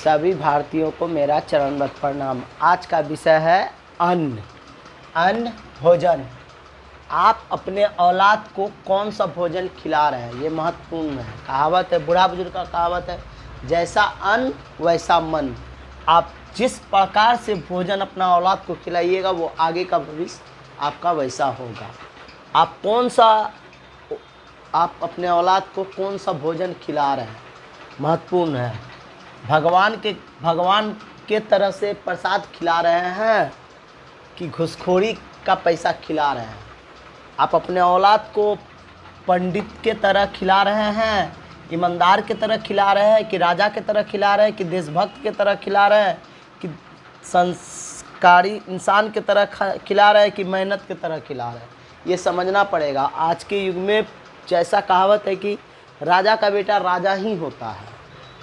सभी भारतीयों को मेरा चरणबद्ध प्रणाम। आज का विषय है अन्न। अन्न भोजन। आप अपने औलाद को कौन सा भोजन खिला रहे हैं, ये महत्वपूर्ण है। कहावत है, बूढ़ा बुजुर्ग का कहावत है, जैसा अन्न वैसा मन। आप जिस प्रकार से भोजन अपना औलाद को खिलाइएगा वो आगे का भविष्य आपका वैसा होगा। आप अपने औलाद को कौन सा भोजन खिला रहे हैं महत्वपूर्ण है। भगवान के तरह से प्रसाद खिला रहे हैं कि घूसखोरी का पैसा खिला रहे हैं। आप अपने औलाद को पंडित के तरह खिला रहे हैं, ईमानदार के तरह खिला रहे हैं, कि राजा के तरह खिला रहे हैं, कि देशभक्त के तरह खिला रहे हैं, कि संस्कारी इंसान के तरह खिला रहे हैं, कि मेहनत के तरह खिला रहे हैं। ये समझना पड़ेगा। आज के युग में जैसा कहावत है कि राजा का बेटा राजा ही होता है,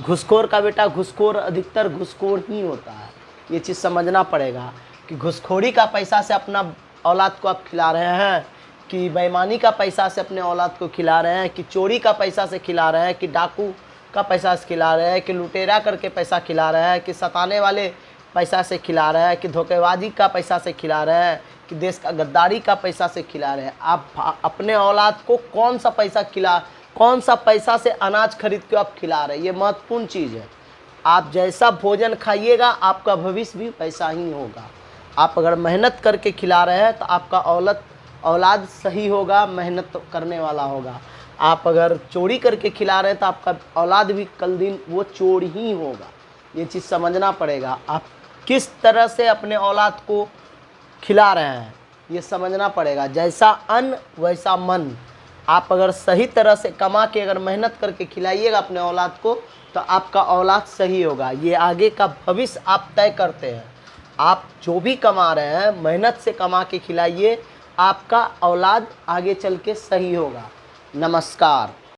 घूसखोर का बेटा घूसखोर, अधिकतर घूसखोर ही होता है। ये चीज़ समझना पड़ेगा कि घूसखोरी का पैसा से अपना औलाद को आप खिला रहे हैं, कि बेईमानी का पैसा से अपने औलाद को खिला रहे हैं, कि चोरी का पैसा से खिला रहे हैं, कि डाकू का पैसा से खिला रहे हैं, कि लुटेरा करके पैसा खिला रहे हैं, कि सताने वाले पैसा से खिला रहे हैं, कि धोखेबाजी का पैसा से खिला रहे हैं, कि देश का गद्दारी का पैसा से खिला रहे हैं। आप अपने औलाद को कौन सा पैसा से अनाज खरीद के आप खिला रहे हैं, ये महत्वपूर्ण चीज़ है। आप जैसा भोजन खाइएगा आपका भविष्य भी वैसा ही होगा। आप अगर मेहनत करके खिला रहे हैं तो आपका औलाद सही होगा, मेहनत करने वाला होगा। आप अगर चोरी करके खिला रहे हैं तो आपका औलाद भी कल दिन वो चोर ही होगा। ये चीज़ समझना पड़ेगा। आप किस तरह से अपने औलाद को खिला रहे हैं ये समझना पड़ेगा। जैसा अन्न वैसा मन। आप अगर सही तरह से कमा के अगर मेहनत करके खिलाइएगा अपने औलाद को तो आपका औलाद सही होगा। ये आगे का भविष्य आप तय करते हैं। आप जो भी कमा रहे हैं मेहनत से कमा के खिलाइए, आपका औलाद आगे चल के सही होगा। नमस्कार।